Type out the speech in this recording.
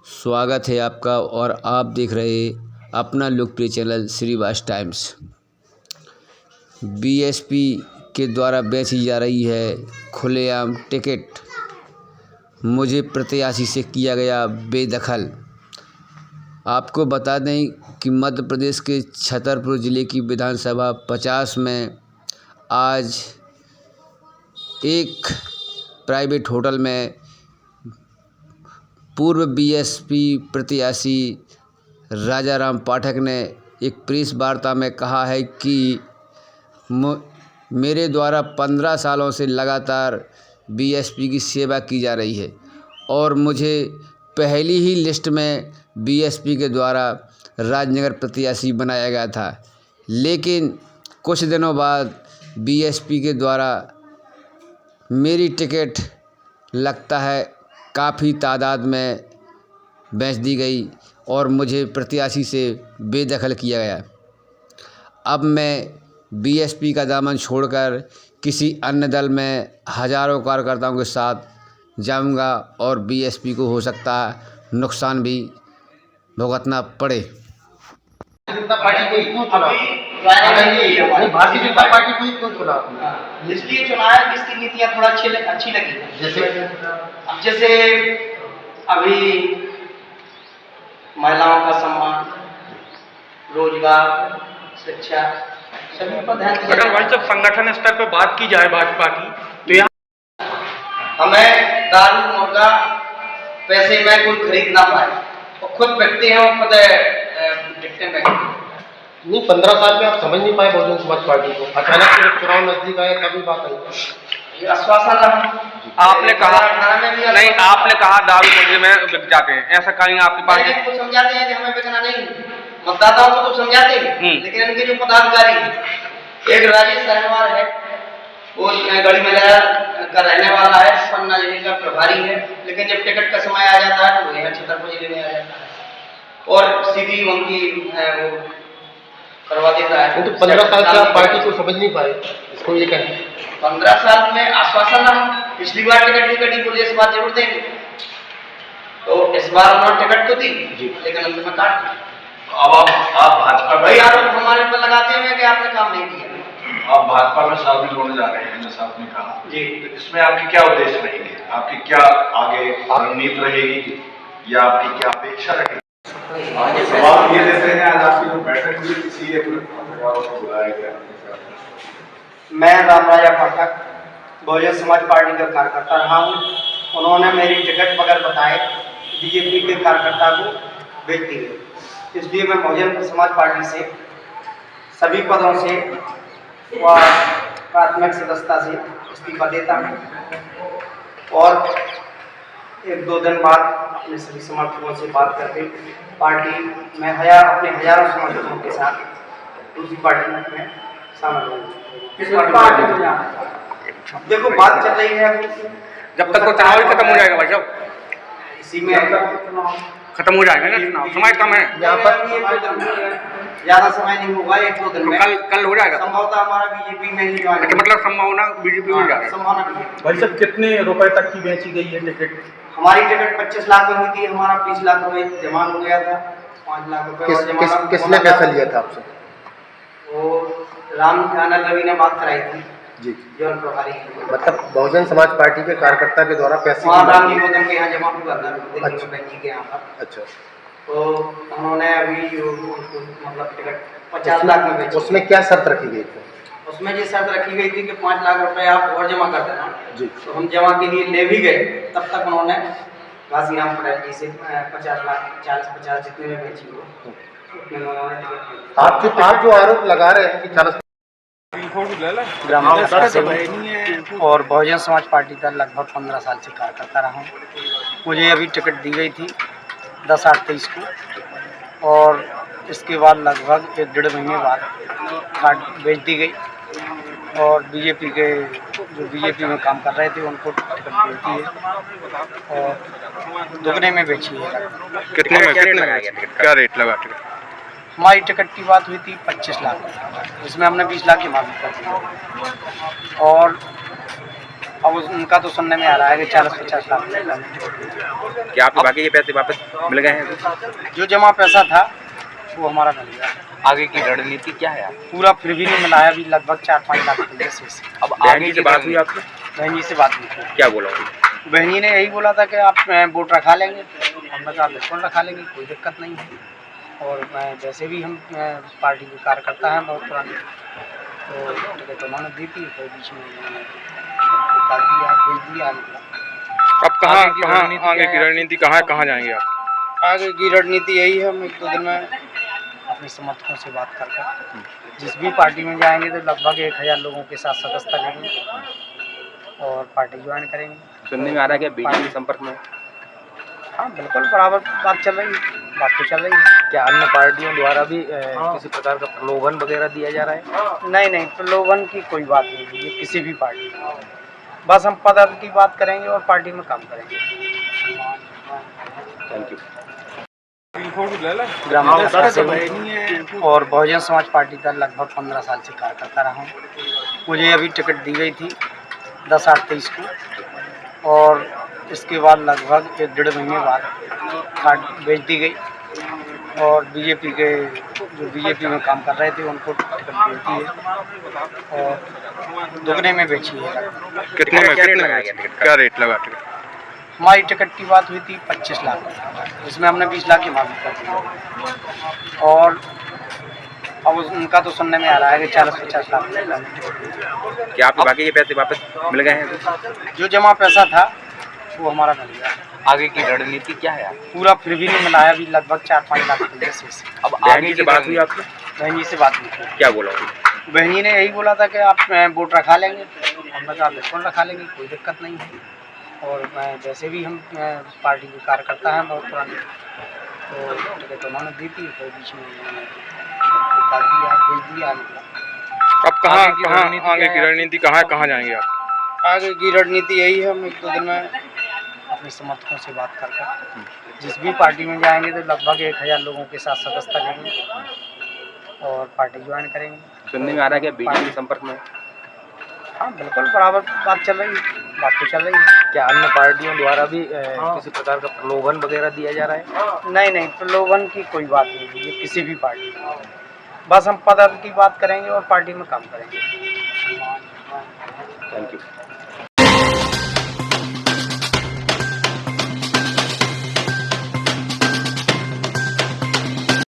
स्वागत है आपका और आप देख रहे अपना लोकप्रिय चैनल श्रीवास टाइम्स। बीएसपी के द्वारा बेची जा रही है खुलेआम टिकट। मुझे प्रत्याशी से किया गया बेदखल। आपको बता दें कि मध्य प्रदेश के छतरपुर ज़िले की विधानसभा 50 में आज एक प्राइवेट होटल में पूर्व बीएसपी प्रत्याशी राजाराम पाठक ने एक प्रेस वार्ता में कहा है कि मेरे द्वारा 15 सालों से लगातार बीएसपी की सेवा की जा रही है और मुझे पहली ही लिस्ट में बीएसपी के द्वारा राजनगर प्रत्याशी बनाया गया था, लेकिन कुछ दिनों बाद बीएसपी के द्वारा मेरी टिकट लगता है काफ़ी तादाद में बेच दी गई और मुझे प्रत्याशी से बेदखल किया गया। अब मैं बीएसपी का दामन छोड़कर किसी अन्य दल में हज़ारों कार्यकर्ताओं के साथ जाऊंगा और बीएसपी को हो सकता है नुकसान भी भुगतना पड़े। जनता पार्टी को क्यों चुना? भारतीय जनता पार्टी को क्यों चुना? इसलिए चुना है कि इसकी नीतियाँ थोड़ा अच्छी लगी। जैसे अभी महिलाओं का सम्मान, रोजगार, शिक्षा सभी पर ध्यान दिया। अगर भाई जब संगठन स्तर पर बात की जाए भाजपा की तो यहाँ हमें दारू मुर्गा पैसे में कोई खरीद ना पाए और खुद व्यक्ति हैं और खुद टिकटें में नहीं, 15 साल में आप समझ नहीं पाए बहुजन समाज पार्टी को। अचानक से जब चुनाव नजदीक आया तभी बात आई। आश्वासन आपने कहा नहीं, आपने कहा दारू मुर्गे में बिक जाते हैं, ऐसा कहीं आपकी पार्टी को समझाते हैं कि हमें बिकना नहीं, मतदाताओं को तो समझाते हैं, लेकिन इनके जो पदाधिकारी एक राजेश सहवार है, वो गढ़ी मेला का रहने वाला है, पन्ना जिले का प्रभारी है, लेकिन जब टिकट का समय आ जाता है तो वो यहाँ छतरपुर जिले में आ जाता है और सीधी उनकी करवा देता है। तो 15 साल से आप पार्टी को समझ नहीं पाए, इसको ये कहें। 15 साल में आश्वासन हम पिछली बार टिकट नहीं कटी, बोले इस बार जरूर देंगे, तो इस बार उन्होंने टिकट तो दी लेकिन अंत में काट दी। अब आप भाजपा भाई आरोप हमारे पर लगाते हुए कि आपने काम नहीं किया। आप भाजपा में शामिल होने जा रहे हैं जैसा आपने कहा जी, तो इसमें आपकी क्या उद्देश्य रहेंगे, आपकी क्या आगे रणनीति रहेगी या आपकी क्या अपेक्षा रहेगी? सवाल ये देते हैं आज आपकी जो बैठक हुई किसी पत्रकारों को बुलाया गया। मैं रामराजा पाठक बहुजन समाज पार्टी का कार्यकर्ता रहा हूँ। उन्होंने मेरी टिकट बगैर बताए बीजेपी के कार्यकर्ता को बेच दी गई, इसलिए मैं बहुजन समाज पार्टी से सभी पदों से व प्राथमिक सदस्यता से इस्तीफा देता हूँ और 1-2 दिन बाद अपने सभी समर्थकों से बात करके पार्टी में अपने हजारों समर्थकों के साथ दूसरी पार्टी में शामिल होंगे। देखो बात चल रही है जब तक वो चुनाव ही खत्म हो जाएगा भाई साहब, इसी में खत्म हो जाएगा ना चुनाव, समय कम है यहाँ पर, ज्यादा समय नहीं होगा, 1-2 दिन में कल हो जाएगा संभवतः हमारा बीजेपी में ही ज्वाइन। मतलब संभावना बीजेपी में जाएगा। संभावना भाई साहब कितने रुपए तक की बेची गई है टिकट? हमारी टिकट 25 लाख में हुई थी, हमारा 20 लाख रुपए जमा हो गया था, 5 लाख रुपए किसने पैसा लिया था आपसे? वो राम ध्यानल रवि ने बात कराई थी जी, जौन प्रभारी। मतलब बहुजन समाज पार्टी के कार्यकर्ता के द्वारा पैसे राम जी गौतम के यहाँ जमा हुआ था दिल्ली में जी के यहाँ पर। अच्छा, तो उन्होंने अभी मतलब टिकट 50 लाख में बेची। उसमें क्या शर्त रखी गई थी? उसमें ये शर्त रखी गई थी कि 5 लाख रुपए आप और जमा कर देना जी। तो हम जमा के लिए ले भी गए, तब तक उन्होंने घासीराम पटेल जी से 50 लाख 40-50 जितने में बेची हो आप जो आरोप लगा रहे हैं कि 40 और बहुजन समाज पार्टी का लगभग 15 साल से कार्यकर्ता रहा हूँ। मुझे अभी टिकट दी गई थी 10/8/23 को और इसके बाद लगभग 1-1.5 महीने बाद कार्ड बेच दी गई और बीजेपी के जो बीजेपी में काम कर रहे थे उनको टिकट मिलती है और दुगने में बेची है। कितने लगाया गया, क्या रेट लगा टिकट? हमारी टिकट की बात हुई थी 25 लाख, इसमें हमने 20 लाख की मांग कर दी और अब उनका तो सुनने में आ रहा है कि 40-50 लाख क्या आपके बाकी के पैसे वापस मिल गए हैं? जो जमा पैसा था वो हमारा मिल गया। आगे की रणनीति क्या है? पूरा फिर भी नहीं मिला है, अभी लगभग 4-5 लाख रुपये शेष है। अब आगे की बात हुई आपसे? बहन जी से बात हुई थी। क्या बोला? बहन जी ने यही बोला था कि आप वोट रखा लेंगे। हमने कहा बिल्कुल रखा लेंगे, कोई दिक्कत नहीं है। और वैसे भी हम पार्टी के कार्यकर्ता हैं बहुत पुराने, तो टिकट उन्होंने दी थी, फिर बीच में उन्होंने काट दिया, भेज दिया। अब कहाँ आगे की रणनीति कहाँ जाएंगे आप? आगे की रणनीति यही है, हम 1-2 दिन में अपने समर्थकों से बात करके जिस भी पार्टी में जाएंगे तो लगभग 1000 लोगों के साथ सदस्यता लेंगे और पार्टी ज्वाइन करेंगे। सुनने में आ रहा है कि बीजेपी के संपर्क में? हाँ बिल्कुल, बराबर बात चल रही है, बात तो चल रही है। क्या अन्य पार्टियों द्वारा भी किसी प्रकार का प्रलोभन वगैरह दिया जा रहा है? नहीं, प्रलोभन की कोई बात नहीं है किसी भी पार्टी में। बस हम पद की बात करेंगे और पार्टी में काम करेंगे। Thank you. ग्राम विकास सेवक और बहुजन समाज पार्टी का लगभग 15 साल से कार्यकर्ता रहा हूँ। मुझे अभी टिकट दी गई थी 10/8/23 को और इसके बाद लगभग 1-1.5 महीने बाद कार्ड बेच दी गई और बीजेपी के जो बीजेपी में काम कर रहे थे उनको टिकट बेच दी है और दुगने में बेची है। कितने में लगाया गया टिकट? क्या रेट लगा टिकट? हमारी टिकट की बात हुई थी 25 लाख, इसमें हमने 20 लाख की माफी कर दी और अब उनका तो सुनने में आ रहा है कि 40-50 लाख। क्या आपके बाकी के पैसे वापस मिल गए हैं? जो जमा पैसा था वो हमारा मिल गया। आगे की रणनीति क्या है? पूरा फिर भी नहीं मिला है, अभी लगभग 4-5 लाख रुपये शेष है। अब आगे की बात हुई आपसे? बहन जी से बात हुई थी। क्या बोला? बहन जी ने यही बोला था कि आप वोट रखा लेंगे। हमने कहा बिल्कुल रखा लेंगे, कोई दिक्कत नहीं है। और वैसे भी हम पार्टी के कार्यकर्ता हैं बहुत पुराने, तो टिकट उन्होंने दी थी, फिर बीच में उन्होंने काट दिया, भेज दिया। अब कहाँ आगे की रणनीति कहाँ जाएंगे आप? आगे की रणनीति यही है, हम 1-2 दिन में अपने समर्थकों से बात करके जिस भी पार्टी में जाएंगे तो लगभग 1000 लोगों के साथ सदस्यता लेंगे और पार्टी ज्वाइन करेंगे। सुनने में आ रहा है कि बीजेपी के संपर्क में? हाँ बिल्कुल, बराबर बात चल रही है, बात तो चल रही है। क्या अन्य पार्टियों द्वारा भी किसी प्रकार का प्रलोभन वगैरह दिया जा रहा है? नहीं, प्रलोभन की कोई बात नहीं है किसी भी पार्टी में। बस हम पद की बात करेंगे और पार्टी में काम करेंगे। Thank you.